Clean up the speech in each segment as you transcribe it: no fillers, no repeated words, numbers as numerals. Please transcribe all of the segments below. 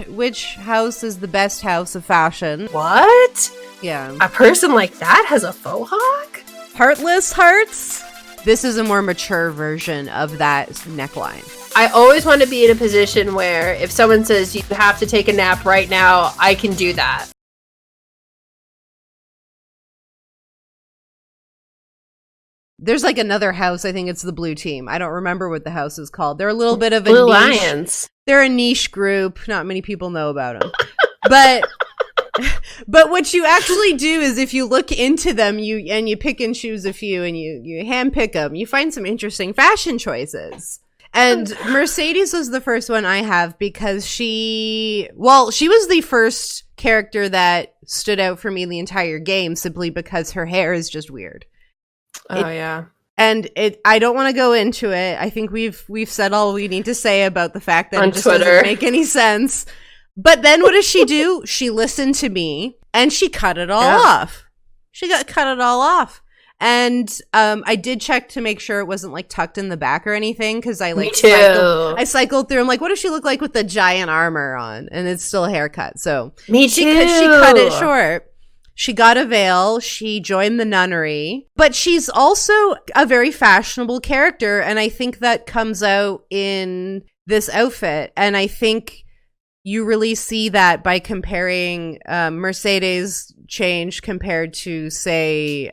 which house is the best house of fashion. What? Yeah. A person like that has a faux hawk? Heartless hearts? This is a more mature version of that neckline. I always want to be in a position where if someone says you have to take a nap right now, I can do that. There's like another house. I think it's the Blue Team. I don't remember what the house is called. They're a little bit of a Blue niche. Lions. They're a niche group. Not many people know about them. But what you actually do is if you look into them, you pick and choose a few and you handpick them, you find some interesting fashion choices. And Mercedes was the first one I have because she was the first character that stood out for me the entire game simply because her hair is just weird. Yeah. And I don't want to go into it. I think we've said all we need to say about the fact that on it just Twitter doesn't make any sense. But then what does she do? She listened to me and she cut it all off. Cut it all off. And I did check to make sure it wasn't like tucked in the back or anything because I like cycled through. I'm like, what does she look like with the giant armor on? And it's still a haircut. So me too. She cut it short. She got a veil. She joined the nunnery. But she's also a very fashionable character. And I think that comes out in this outfit. And I think you really see that by comparing Mercedes' change compared to, say,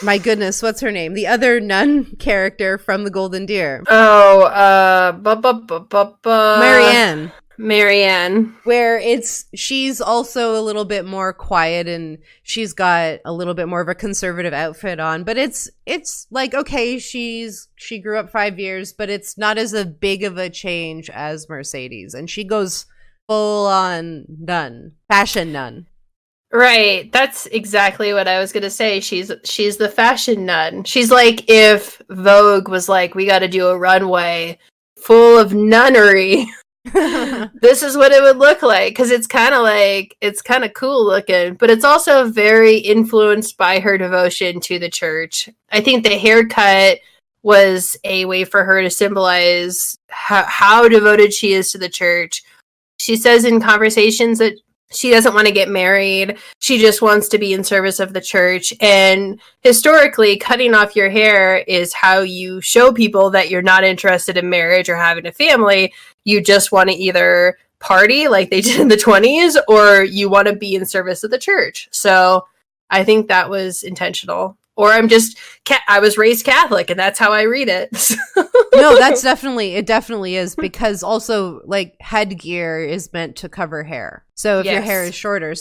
my goodness, what's her name? The other nun character from the Golden Deer. Oh, Marianne. Where she's also a little bit more quiet and she's got a little bit more of a conservative outfit on. But it's like, okay, she grew up 5 years, but it's not as a big of a change as Mercedes. And she goes full on nun, fashion nun. Right. That's exactly what I was going to say. She's the fashion nun. She's like if Vogue was like, we got to do a runway full of nunnery. This is what it would look like. Because it's kind of cool looking, but it's also very influenced by her devotion to the church. I think the haircut was a way for her to symbolize how devoted she is to the church. She says in conversations that she doesn't want to get married. She just wants to be in service of the church. And historically, cutting off your hair is how you show people that you're not interested in marriage or having a family. You just want to either party like they did in the 20s or you want to be in service of the church. So I think that was intentional. Or I was raised Catholic and that's how I read it. No, it definitely is because also like headgear is meant to cover hair. So if your hair is shorter.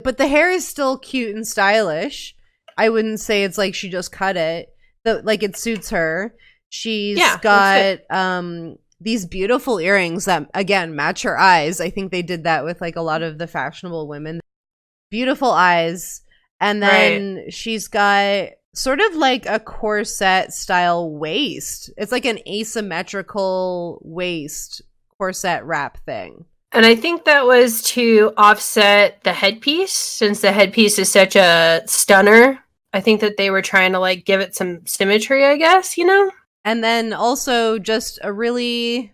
But the hair is still cute and stylish. I wouldn't say it's like she just cut it. Like it suits her. She's got these beautiful earrings that again match her eyes. I think they did that with like a lot of the fashionable women. Beautiful eyes. And then she's got sort of like a corset style waist. It's like an asymmetrical waist corset wrap thing. And I think that was to offset the headpiece, since the headpiece is such a stunner. I think that they were trying to like give it some symmetry, I guess, you know? And then also just a really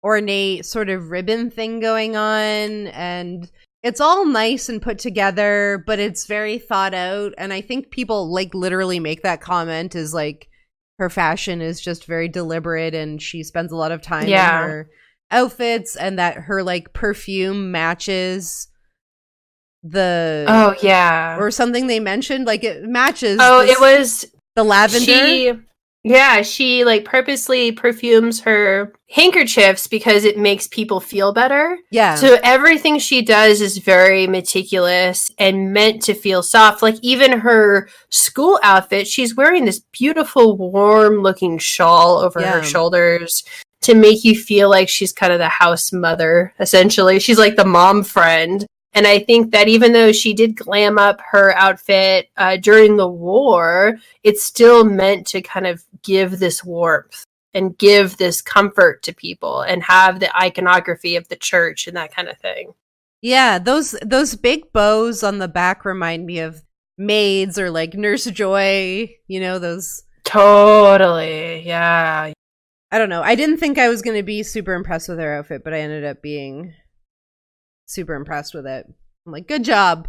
ornate sort of ribbon thing going on. And it's all nice and put together, but it's very thought out. And I think people like literally make that comment is like her fashion is just very deliberate and she spends a lot of time in her outfits and that her like perfume matches or something they mentioned, like it matches it was the lavender. She like purposely perfumes her handkerchiefs because it makes people feel better. Yeah. So everything she does is very meticulous and meant to feel soft. Like even her school outfit, she's wearing this beautiful warm looking shawl over her shoulders to make you feel like she's kind of the house mother, essentially. She's like the mom friend. And I think that even though she did glam up her outfit during the war, it's still meant to kind of give this warmth and give this comfort to people and have the iconography of the church and that kind of thing. Yeah, those big bows on the back remind me of maids or like Nurse Joy, you know, those. Totally, yeah. I don't know. I didn't think I was going to be super impressed with her outfit, but I ended up being super impressed with it. I'm like, good job.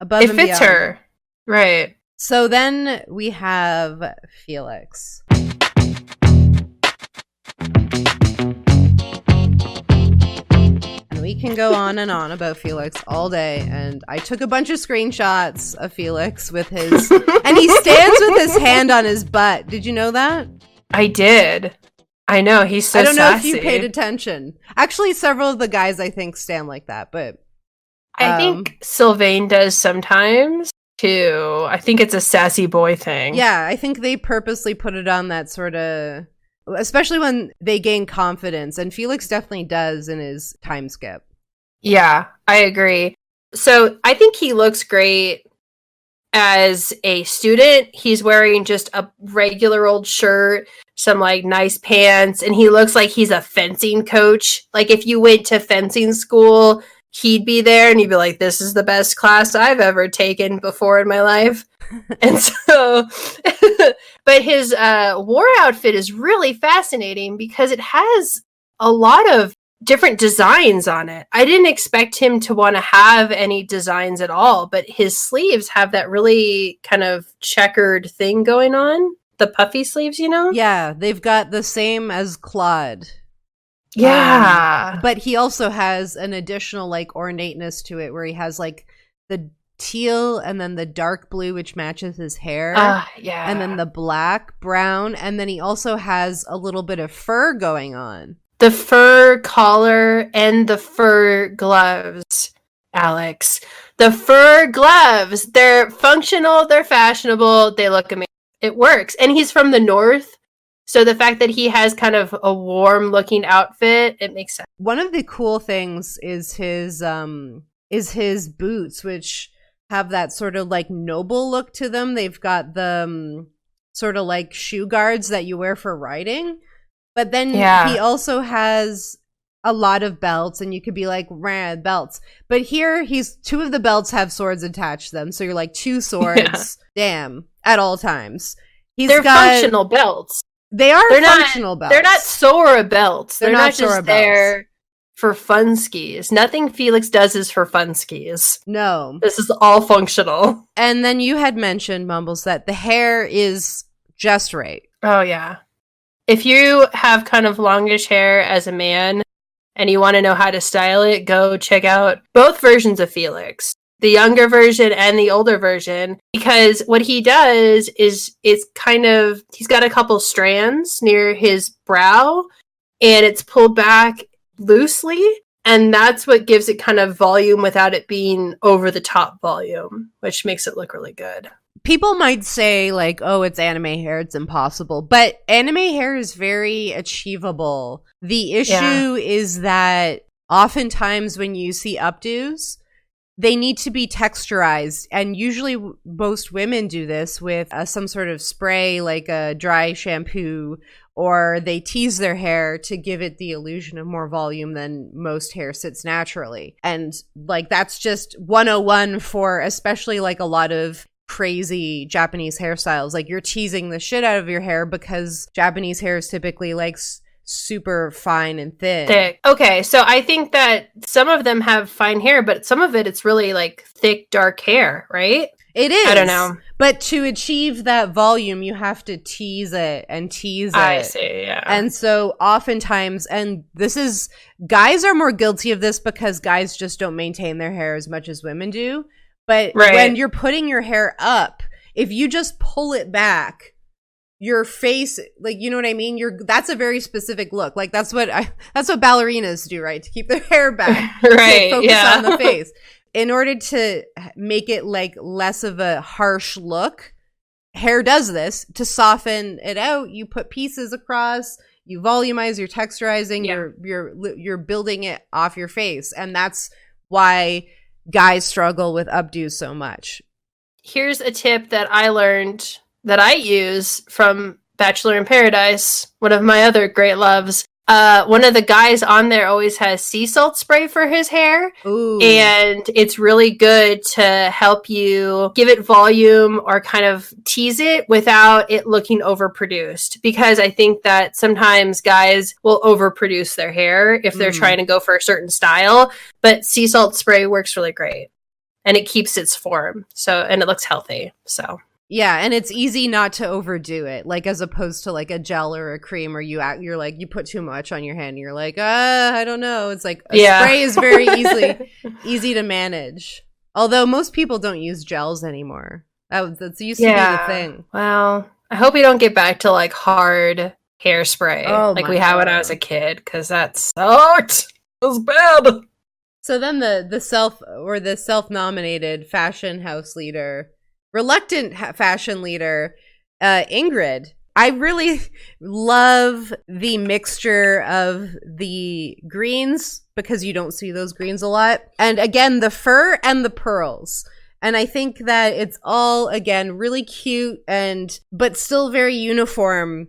Above it and fits beyond. her. Right. So then we have Felix. And we can go on and on about Felix all day. And I took a bunch of screenshots of Felix with his... and he stands with his hand on his butt. Did you know that? I did. I know, he's so sassy. I don't know if you paid attention. Actually, several of the guys, I think, stand like that, but... I think Sylvain does sometimes, too. I think it's a sassy boy thing. Yeah, I think they purposely put it on that sort of... Especially when they gain confidence, and Felix definitely does in his time skip. Yeah, I agree. So I think he looks great as a student. He's wearing just a regular old shirt, some like nice pants, and he looks like he's a fencing coach. Like if you went to fencing school, he'd be there and he'd be like, this is the best class I've ever taken before in my life. And so, but his war outfit is really fascinating because it has a lot of different designs on it. I didn't expect him to want to have any designs at all, but his sleeves have that really kind of checkered thing going on. The puffy sleeves, you know? Yeah, they've got the same as Claude. Yeah. But he also has an additional like ornateness to it where he has like the teal and then the dark blue, which matches his hair. Yeah. And then the black, brown, and then he also has a little bit of fur going on. The fur collar and the fur gloves, Alex. The fur gloves. They're functional, they're fashionable, they look amazing. It works. And he's from the north. So the fact that he has kind of a warm looking outfit, it makes sense. One of the cool things is his boots, which have that sort of like noble look to them. They've got the sort of like shoe guards that you wear for riding. But then he also has a lot of belts, and you could be like, rad belts. But here, two of the belts have swords attached to them. So you're like, two swords, damn, at all times. They're functional belts. They are functional belts. They're not Sora belts. They're not just there for fun skis. Nothing Felix does is for fun skis. No. This is all functional. And then you had mentioned, Mumbles, that the hair is just right. Oh, yeah. If you have kind of longish hair as a man and you want to know how to style it, go check out both versions of Felix. The younger version and the older version, because what he does is it's kind of, he's got a couple strands near his brow and it's pulled back loosely, and that's what gives it kind of volume without it being over the top volume, which makes it look really good. People might say like, oh, it's anime hair, it's impossible, but anime hair is very achievable. The issue is that oftentimes when you see updos, they need to be texturized, and usually most women do this with some sort of spray, like a dry shampoo, or they tease their hair to give it the illusion of more volume than most hair sits naturally. And like that's just 101 for especially like a lot of crazy Japanese hairstyles. Like you're teasing the shit out of your hair because Japanese hair is typically like super fine and thin. Thick. Okay, so I think that some of them have fine hair, but some of it's really like thick, dark hair, right? It is. I don't know. But to achieve that volume, you have to tease it and tease it. I see, yeah. And so oftentimes, and this is, guys are more guilty of this because guys just don't maintain their hair as much as women do. But when you're putting your hair up, if you just pull it back, your face, like, you know what I mean? That's a very specific look. Like that's what ballerinas do, right? To keep their hair back. Right. To focus on the face. In order to make it like less of a harsh look, hair does this to soften it out. You put pieces across, you volumize, you're texturizing, you're building it off your face. And that's why guys struggle with updos so much. Here's a tip that I learned that I use from Bachelor in Paradise, one of my other great loves. one of the guys on there always has sea salt spray for his hair. Ooh. And it's really good to help you give it volume or kind of tease it without it looking overproduced. Because I think that sometimes guys will overproduce their hair if they're trying to go for a certain style. But sea salt spray works really great. And it keeps its form. And it looks healthy. So. Yeah, and it's easy not to overdo it, like as opposed to like a gel or a cream, or you're like you put too much on your hand, and you're like, I don't know. It's like a spray is very easy to manage. Although most people don't use gels anymore. That's used to be the thing. Well, I hope we don't get back to like hard hairspray like we had when I was a kid, because that sucked. It was bad. So then the self-nominated fashion house leader. Reluctant fashion leader, Ingrid. I really love the mixture of the greens, because you don't see those greens a lot. And again, the fur and the pearls. And I think that it's all, again, really cute but still very uniform,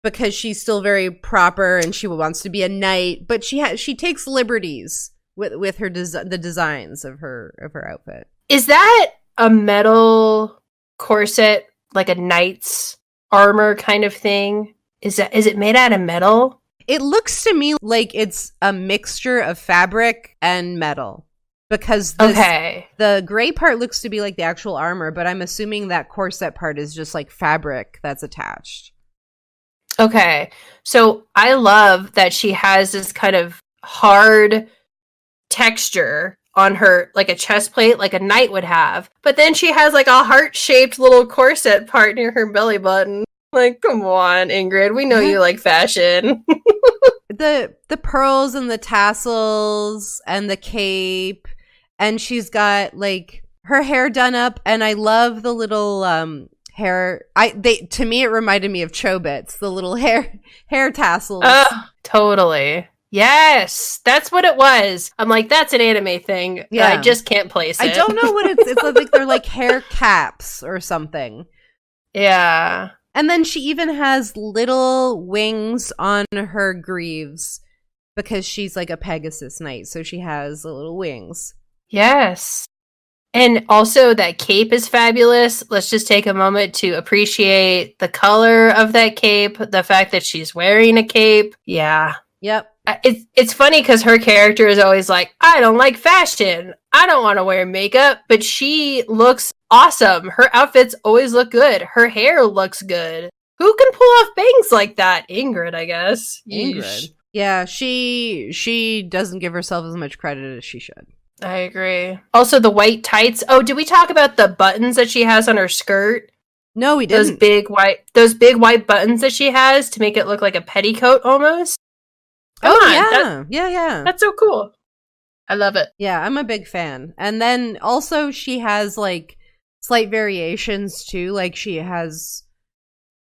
because she's still very proper and she wants to be a knight. But she takes liberties with her the designs of her outfit. Is that a metal corset, like a knight's armor kind of thing? Is it made out of metal? It looks to me like it's a mixture of fabric and metal, because the gray part looks to be like the actual armor, but I'm assuming that corset part is just like fabric that's attached. Okay, so I love that she has this kind of hard texture on her, like a chest plate, like a knight would have. But then she has like a heart-shaped little corset part near her belly button. Like, come on, Ingrid. We know you like fashion. The pearls and the tassels and the cape. And she's got like her hair done up. And I love the little hair. To me, it reminded me of Chobits, the little hair tassels. Totally. Yes, that's what it was. I'm like, that's an anime thing. Yeah, I just can't place it. I don't know what it's like. They're like hair caps or something. Yeah. And then she even has little wings on her greaves, because she's like a Pegasus knight, so she has the little wings. Yes. And also that cape is fabulous. Let's just take a moment to appreciate the color of that cape, the fact that she's wearing a cape. Yeah. Yep. It's funny because her character is always like, I don't like fashion. I don't want to wear makeup, but she looks awesome. Her outfits always look good. Her hair looks good. Who can pull off bangs like that? Ingrid, I guess. Ingrid. Yeah, she doesn't give herself as much credit as she should. I agree. Also, the white tights. Oh, did we talk about the buttons that she has on her skirt? No, we didn't. Those big white buttons that she has to make it look like a petticoat almost. Come on. Yeah. That's so cool. I love it. Yeah, I'm a big fan. And then also she has like slight variations too. Like she has,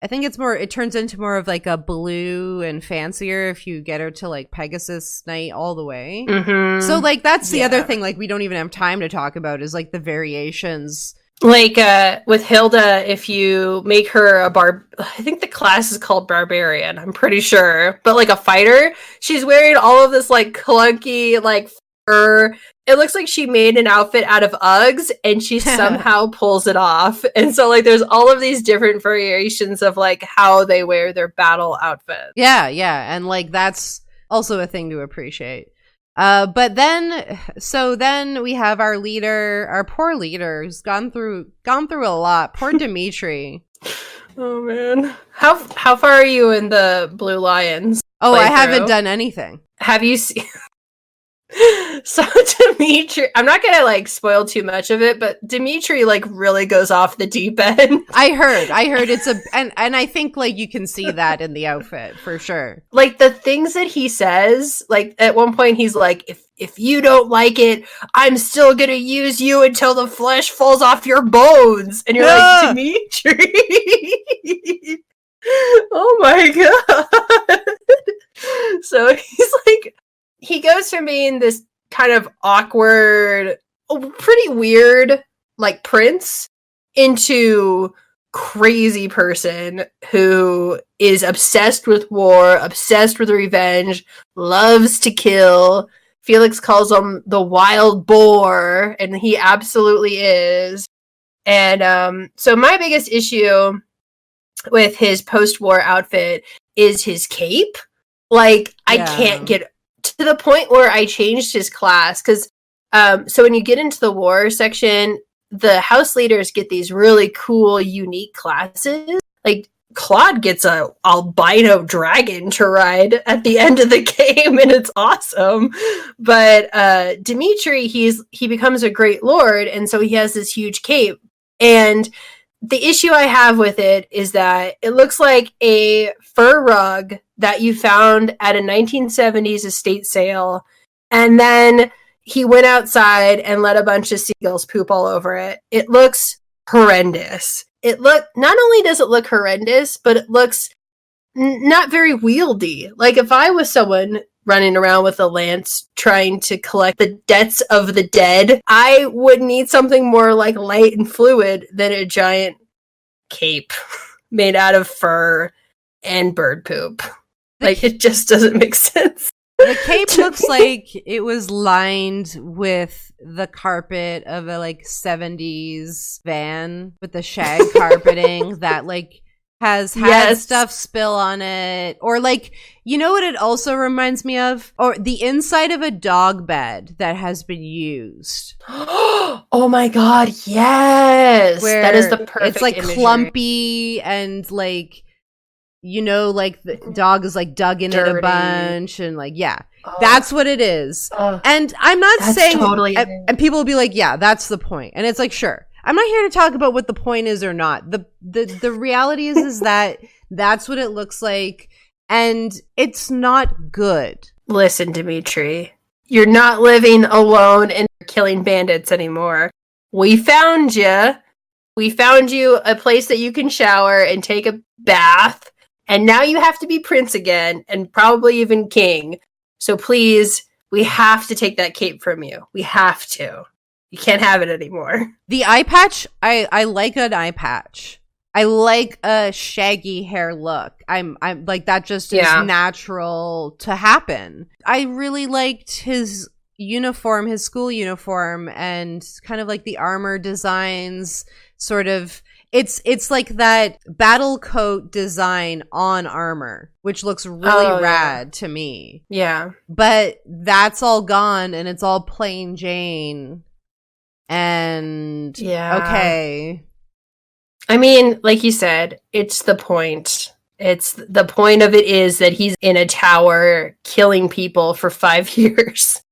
I think it turns into more of like a blue and fancier if you get her to like Pegasus Knight all the way. Mm-hmm. So like that's the other thing like we don't even have time to talk about is like the variations. Like with Hilda, if you make her I think the class is called Barbarian, I'm pretty sure. But like a fighter, she's wearing all of this like clunky like fur. It looks like she made an outfit out of Uggs and she somehow pulls it off. And so like there's all of these different variations of like how they wear their battle outfit. Yeah. And like that's also a thing to appreciate. But then we have our leader, our poor leader, who's gone through a lot. Poor Dimitri. Oh man, how far are you in the Blue Lions? Oh, I haven't done anything. Have you seen? So Dimitri, I'm not gonna like spoil too much of it, but Dimitri like really goes off the deep end. I heard it's and I think like you can see that in the outfit for sure. Like the things that he says, like at one point he's like, if you don't like it, I'm still gonna use you until the flesh falls off your bones. And you're like, Dimitri. Oh my god. So he's like, he goes from being this kind of awkward, pretty weird, like prince, into crazy person who is obsessed with war, obsessed with revenge, loves to kill. Felix calls him the wild boar, and he absolutely is. And so my biggest issue with his post-war outfit is his cape. Like, I can't get to the point where I changed his class, because so when you get into the war section, the house leaders get these really cool, unique classes. Like, Claude gets a albino dragon to ride at the end of the game, and it's awesome. But Dimitri, he becomes a great lord, and so he has this huge cape. And the issue I have with it is that it looks like a fur rug that you found at a 1970s estate sale, and then he went outside and let a bunch of seagulls poop all over it. It looks horrendous. Not only does it look horrendous, but it looks not very wieldy. Like, if I was someone running around with a lance trying to collect the debts of the dead, I would need something more like light and fluid than a giant cape made out of fur and bird poop. Like, it just doesn't make sense. The cape looks like it was lined with the carpet of a 70s van with the shag carpeting that has had stuff spill on it. Or you know what it also reminds me of? Or the inside of a dog bed that has been used. Oh my god, yes! Where that is the perfect it's clumpy and the dog is dug in it a bunch and that's what it is. And I'm not saying totally and people will be like, yeah, that's the point. And it's sure. I'm not here to talk about what the point is or not. The reality is that that's what it looks like, and it's not good. Listen, Dimitri, you're not living alone and killing bandits anymore. We found you. We found you a place that you can shower and take a bath, and now you have to be prince again, and probably even king. So please, we have to take that cape from you. We have to. You can't have it anymore. The eye patch, I like an eye patch. I like a shaggy hair look. I'm that just is natural to happen. I really liked his uniform, his school uniform, and kind of the armor designs. Sort of, it's like that battle coat design on armor, which looks really rad to me. Yeah, but that's all gone, and it's all plain Jane. And okay. I mean, like you said, it's the point. It's the point of it is that he's in a tower killing people for 5 years,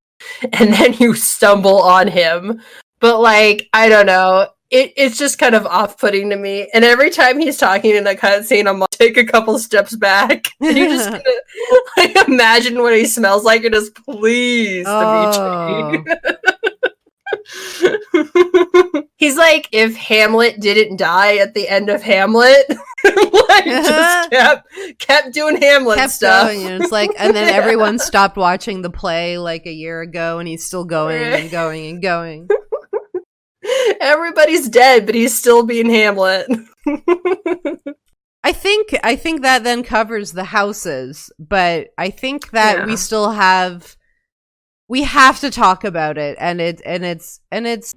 and then you stumble on him. But I don't know. It's just kind of off-putting to me. And every time he's talking in a cutscene, I'm take a couple steps back. And you just gonna imagine what he smells like and just please, Dimitri. He's if Hamlet didn't die at the end of Hamlet, just kept doing Hamlet stuff. Going, and it's and then everyone stopped watching the play a year ago, and he's still going and going and going. Everybody's dead, but he's still being Hamlet. I think that then covers the houses, but I think that we still have. We have to talk about it, and it's